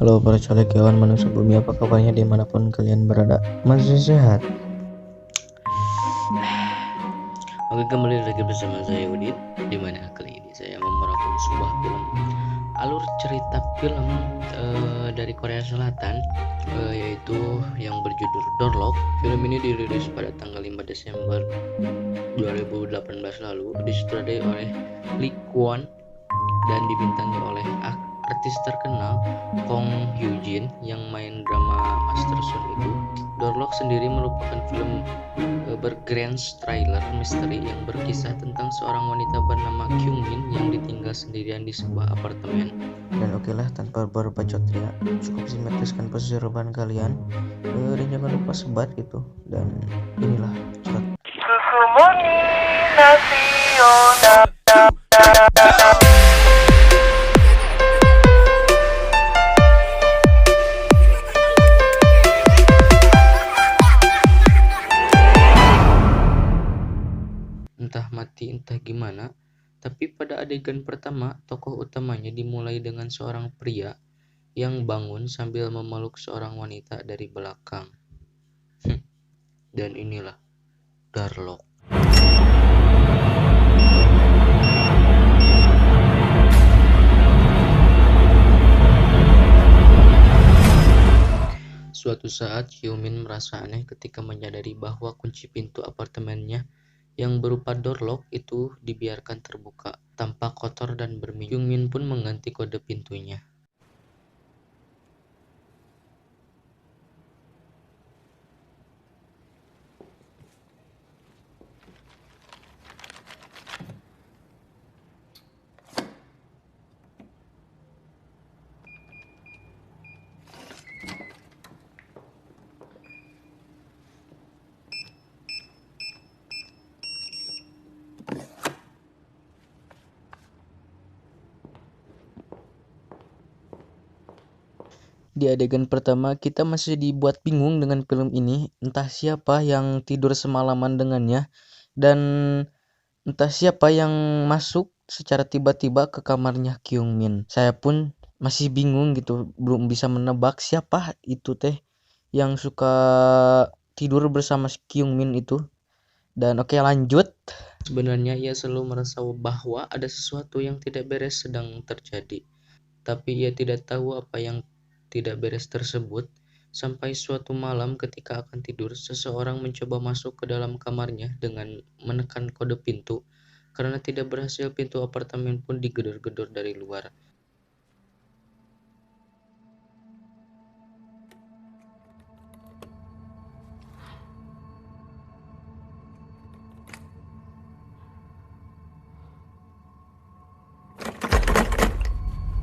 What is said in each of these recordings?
Halo para calegkawan manusia bumi, apa kabarnya dimanapun kalian berada? Masih sehat? Oke, kembali lagi bersama saya Udin. Dimana kali ini saya mau merangkum sebuah film, alur cerita film dari Korea Selatan, yaitu yang berjudul Dorlock. Film ini dirilis pada tanggal 5 Desember 2018 lalu, disutradarai oleh Lee Kwon dan dibintangi oleh artis terkenal Kong Hyun Jin yang main drama Master Sun itu. Dorlock sendiri merupakan film bergenre thriller misteri yang berkisah tentang seorang wanita bernama Kyung Min yang ditinggal sendirian di sebuah apartemen. Dan oke lah, tanpa berbacot ya, cukup simetriskan posisi rebahan kalian, dan jangan lupa sebat gitu. Dan inilah cerat. Entah mati entah gimana, tapi pada adegan pertama tokoh utamanya dimulai dengan seorang pria yang bangun sambil memeluk seorang wanita dari belakang. Dan inilah Darlock. Suatu saat, Hyumin merasa aneh ketika menyadari bahwa kunci pintu apartemennya yang berupa doorlock itu dibiarkan terbuka, tampak kotor dan berminyak. Hyumin pun mengganti kode pintunya. Di adegan pertama kita masih dibuat bingung dengan film ini, entah siapa yang tidur semalaman dengannya, dan entah siapa yang masuk secara tiba-tiba ke kamarnya Kyung Min. Saya pun masih bingung gitu, belum bisa menebak siapa itu teh yang suka tidur bersama Kyung Min itu. Dan oke, lanjut. Sebenarnya ia selalu merasa bahwa ada sesuatu yang tidak beres sedang terjadi, tapi ia tidak tahu apa yang tidak beres tersebut. Sampai suatu malam ketika akan tidur, seseorang mencoba masuk ke dalam kamarnya dengan menekan kode pintu. Karena tidak berhasil, pintu apartemen pun digedor-gedor dari luar.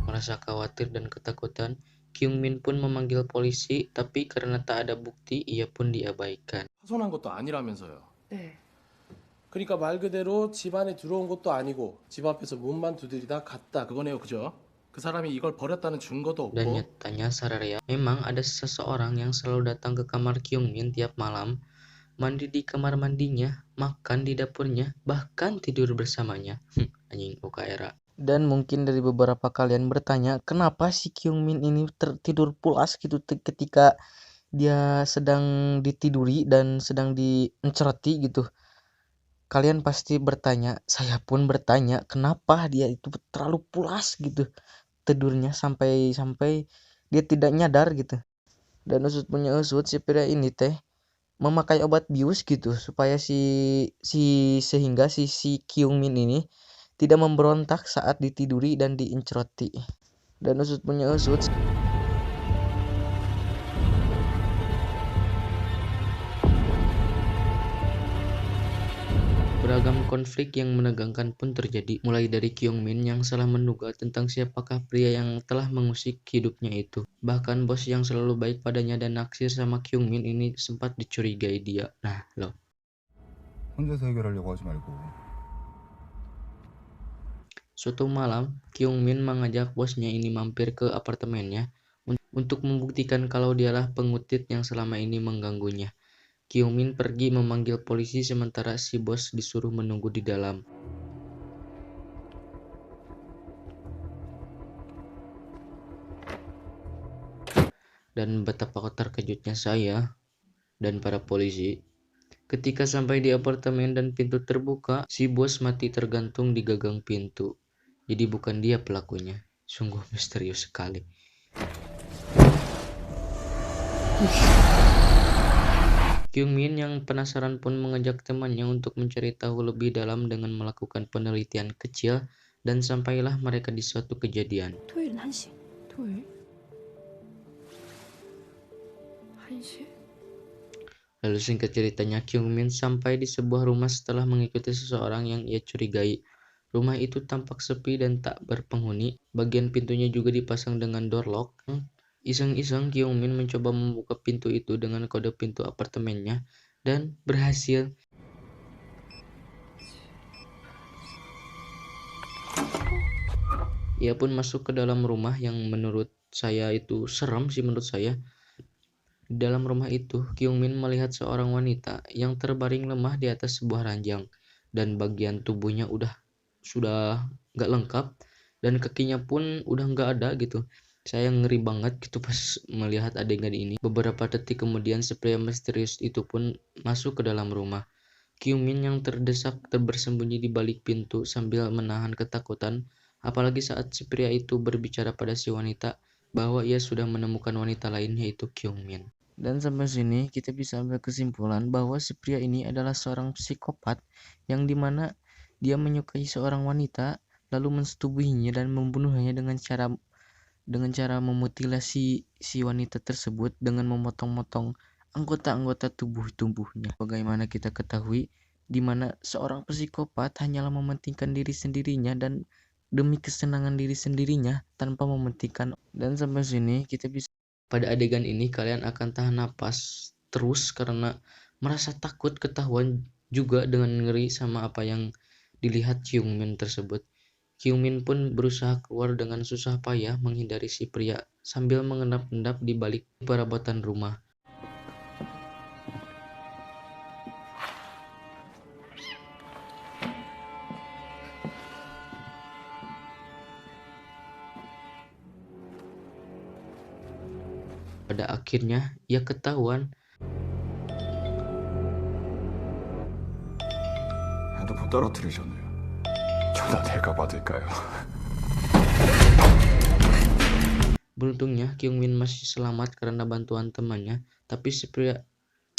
Merasa khawatir dan ketakutan, Kyung Min pun memanggil polisi, tapi karena tak ada bukti, ia pun diabaikan. 파손한 것도 아니라면서요. 네. 그러니까 말 그대로 집 안에 들어온 것도 아니고 집 앞에서 문만 두드리다 갔다 그거네요, 그죠? 그 사람이 이걸 버렸다는 증거도 Dan 없고. nyatanya Saraya, memang ada seseorang yang selalu datang ke kamar Kyung Min tiap malam, mandi di kamar mandinya, makan di dapurnya, bahkan tidur bersamanya. Anjing OKRA. Dan mungkin dari beberapa kalian bertanya, kenapa si Kyung Min ini tertidur pulas gitu ketika dia sedang ditiduri dan sedang dienceroti gitu. Kalian pasti bertanya, saya pun bertanya, kenapa dia itu terlalu pulas gitu tidurnya sampai dia tidak nyadar gitu. Dan usut punya usut, si pria ini teh memakai obat bius gitu supaya sehingga si Kyung Min ini tidak memberontak saat ditiduri dan dienceroti. Dan usut punya usut, Beragam konflik yang menegangkan pun terjadi, mulai dari Kyung Min yang salah menduga tentang siapakah pria yang telah mengusik hidupnya itu. Bahkan bos yang selalu baik padanya dan naksir sama Kyung Min ini sempat dicurigai dia. Nah, loh. 혼자서 해결하려고 하지 말고 Suatu malam, Kyung Min mengajak bosnya ini mampir ke apartemennya untuk membuktikan kalau dialah pengutit yang selama ini mengganggunya. Kyung Min pergi memanggil polisi sementara si bos disuruh menunggu di dalam. Dan betapa terkejutnya saya dan para polisi ketika sampai di apartemen dan pintu terbuka, si bos mati tergantung di gagang pintu. Jadi bukan dia pelakunya. Sungguh misterius sekali. Kyungmin yang penasaran pun mengajak temannya untuk mencari tahu lebih dalam dengan melakukan penelitian kecil dan sampailah mereka di suatu kejadian. 토요일은 1시. 토요일? 1시? Lalu singkat ceritanya, Kyungmin sampai di sebuah rumah setelah mengikuti seseorang yang ia curigai. Rumah itu tampak sepi dan tak berpenghuni. Bagian pintunya juga dipasang dengan door lock. Iseng-iseng Kyungmin mencoba membuka pintu itu dengan kode pintu apartemennya dan berhasil. Ia pun masuk ke dalam rumah yang menurut saya itu serem sih menurut saya. Di dalam rumah itu, Kyungmin melihat seorang wanita yang terbaring lemah di atas sebuah ranjang dan bagian tubuhnya sudah nggak lengkap dan kakinya pun udah nggak ada gitu. Saya ngeri banget gitu pas melihat adegan ini. Beberapa detik kemudian si pria misterius itu pun masuk ke dalam rumah. Kyungmin yang terdesak bersembunyi di balik pintu sambil menahan ketakutan, apalagi saat si pria itu berbicara pada si wanita bahwa ia sudah menemukan wanita lain yaitu Kyungmin. Dan sampai sini kita bisa ambil kesimpulan bahwa si pria ini adalah seorang psikopat yang dimana dia menyukai seorang wanita lalu mensetubuhinya dan membunuhnya dengan cara memutilasi si wanita tersebut dengan memotong-motong anggota-anggota tubuhnya. Bagaimana kita ketahui dimana seorang psikopat hanyalah mementingkan diri sendirinya dan demi kesenangan diri sendirinya tanpa mementingkan. Dan sampai sini kita bisa Pada adegan ini kalian akan tahan napas terus karena merasa takut ketahuan juga dengan ngeri sama apa yang dilihat Kyungmin tersebut. Kyungmin pun berusaha keluar dengan susah payah menghindari si pria sambil mengendap-endap di balik perabotan rumah. Pada akhirnya ia ketahuan. 핸드폰 떨어뜨리셨네요. 저다 내가 받을까요? Beruntungnya Kyungmin masih selamat karena bantuan temannya, tapi si pria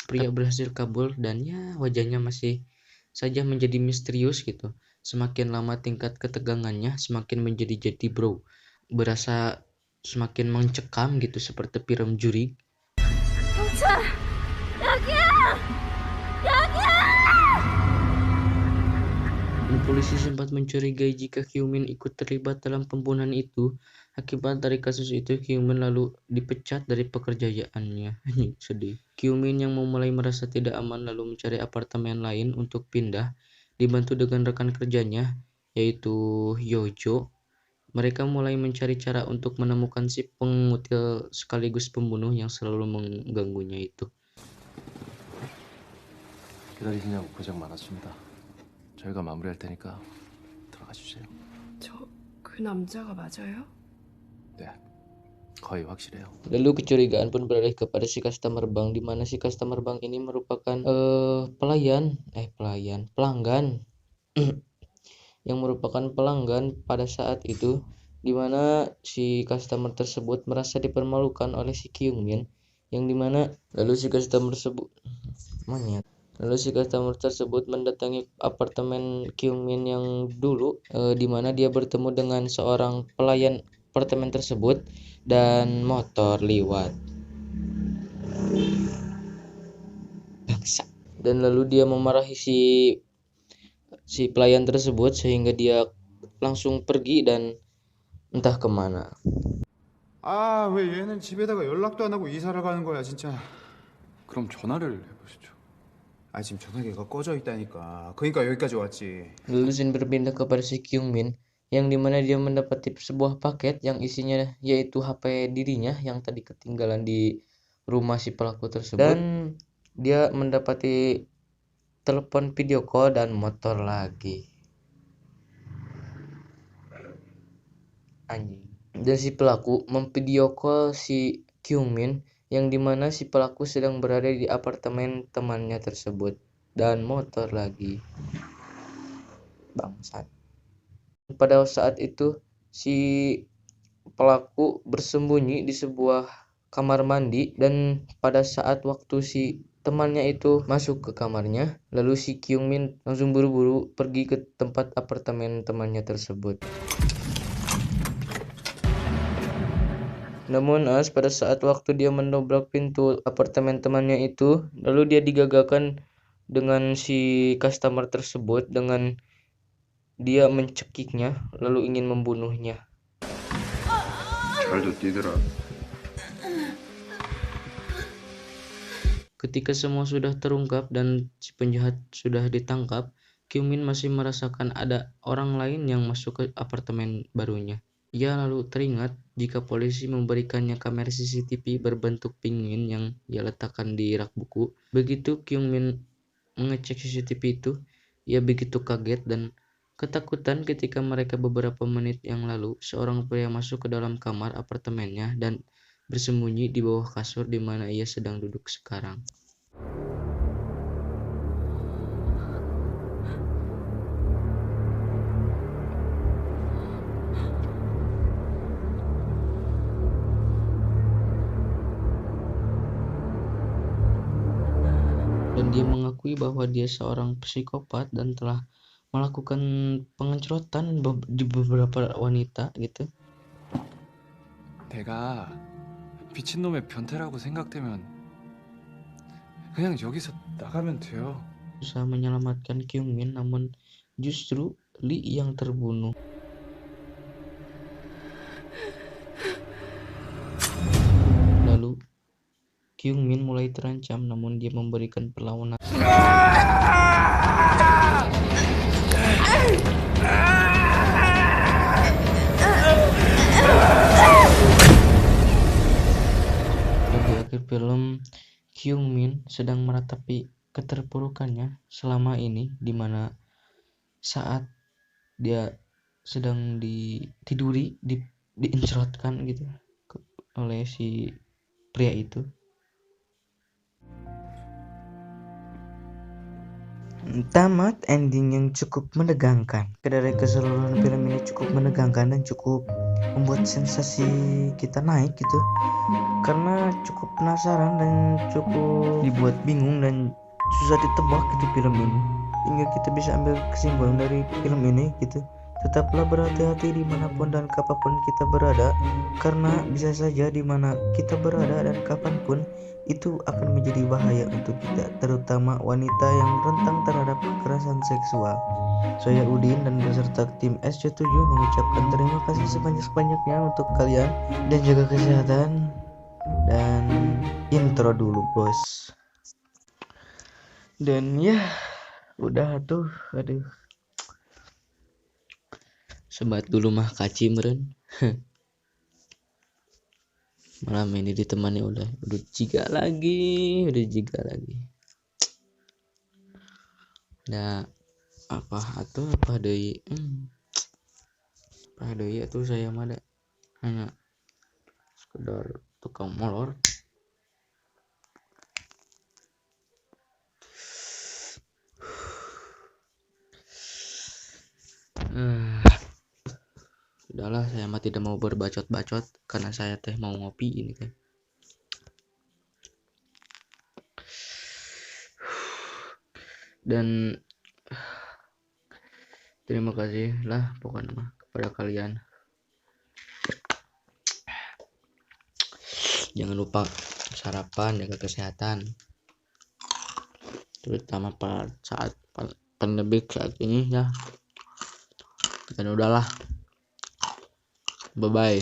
berhasil kabur dan ya wajahnya masih saja menjadi misterius gitu. Semakin lama tingkat ketegangannya semakin menjadi bro. Berasa semakin mencekam gitu seperti film juri. Dan polisi sempat mencurigai jika Kyungmin ikut terlibat dalam pembunuhan itu. Akibat dari kasus itu, Kyungmin lalu dipecat dari pekerjaannya. Sedih. Kyungmin yang mulai merasa tidak aman lalu mencari apartemen lain untuk pindah, dibantu dengan rekan kerjanya, yaitu Yojo. Mereka mulai mencari cara untuk menemukan si pengutil sekaligus pembunuh yang selalu mengganggunya itu. 기다리시냐고 고생 많았습니다. 저희가 마무리할 테니까 들어가 주세요. 그 남자가 맞아요? 네, 거의 확실해요. Lalu kecurigaan pun beralih kepada si customer bank, di mana si customer bank ini merupakan pelanggan yang merupakan pelanggan pada saat itu, di mana si customer tersebut merasa dipermalukan oleh si Kyungmin, yang dimana lalu si customer tersebut mendatangi apartemen Kyungmin yang dulu, di mana dia bertemu dengan seorang pelayan apartemen tersebut dan motor liwat. Bangsa. Dan lalu dia memarahi si pelayan tersebut sehingga dia langsung pergi dan entah kemana. 아, 왜 얘는 집에다가 연락도 안 하고 이사를 가는 거야, 진짜. 그럼 전화를 해보시죠. 아, 지금 전화기가 꺼져 있다니까. 그러니까 여기까지 왔지. Lalu Shin berpindah kepada si Kyungmin, yang dimana dia mendapati sebuah paket yang isinya yaitu HP dirinya yang tadi ketinggalan di rumah si pelaku tersebut. Dan dia mendapati telepon video call dan motor lagi. Anjing. Dan si pelaku memvideo call si Kyungmin, yang dimana si pelaku sedang berada di apartemen temannya tersebut. Dan motor lagi. Bangsat. Pada saat itu si pelaku bersembunyi di sebuah kamar mandi, dan pada saat waktu si temannya itu masuk ke kamarnya, lalu si Kyungmin langsung buru-buru pergi ke tempat apartemen temannya tersebut. Namun pada saat waktu dia mendobrak pintu apartemen temannya itu, lalu dia digagalkan dengan si customer tersebut dengan dia mencekiknya lalu ingin membunuhnya. 잘도 뛰더라. Ketika semua sudah terungkap dan si penjahat sudah ditangkap, Kyungmin masih merasakan ada orang lain yang masuk ke apartemen barunya. Ia lalu teringat jika polisi memberikannya kamera CCTV berbentuk penguin yang ia letakkan di rak buku. Begitu Kyungmin mengecek CCTV itu, ia begitu kaget dan ketakutan ketika mereka beberapa menit yang lalu seorang pria masuk ke dalam kamar apartemennya dan bersembunyi di bawah kasur di mana ia sedang duduk sekarang. Dan dia mengakui bahwa dia seorang psikopat dan telah melakukan pengecotan di beberapa wanita gitu. 내가 미친놈의 변태라고 생각되면 그냥 여기서 나가면 돼요. Berusaha menyelamatkan Kyungmin, namun justru Lee yang terbunuh. Lalu Kyungmin mulai terancam, namun dia memberikan perlawanan. Dan di akhir film, Kyungmin sedang meratapi keterpurukannya selama ini, di mana saat dia sedang ditiduri, diincerotkan gitu oleh si pria itu. Tamat ending yang cukup menegangkan. Dari keseluruhan film ini cukup menegangkan dan cukup membuat sensasi kita naik gitu, karena cukup penasaran dan cukup dibuat bingung dan susah ditebak gitu film ini, hingga kita bisa ambil kesimpulan dari film ini gitu. Tetaplah berhati-hati dimanapun dan kapanpun kita berada, karena bisa saja dimana kita berada dan kapanpun itu akan menjadi bahaya untuk kita, terutama wanita yang rentan terhadap kekerasan seksual. Saya Udin dan beserta tim SC7 mengucapkan terima kasih sebanyak-banyaknya untuk kalian dan jaga kesehatan. Dan intro dulu bos. Dan ya udah tuh, aduh. Sebat dulu mah kaci meren. Malam ini ditemani udah jiga lagi. Nah, apa deui? Apa deui atuh saya mah hanya sekedar tukang molor. Sudahlah, saya mah tidak mau berbacot-bacot karena saya teh mau ngopi ini teh. Dan terima kasih lah pokoknya mah kepada kalian. Jangan lupa sarapan, jaga kesehatan, terutama pada saat pandemi saat ini ya. Dan udahlah, bye bye.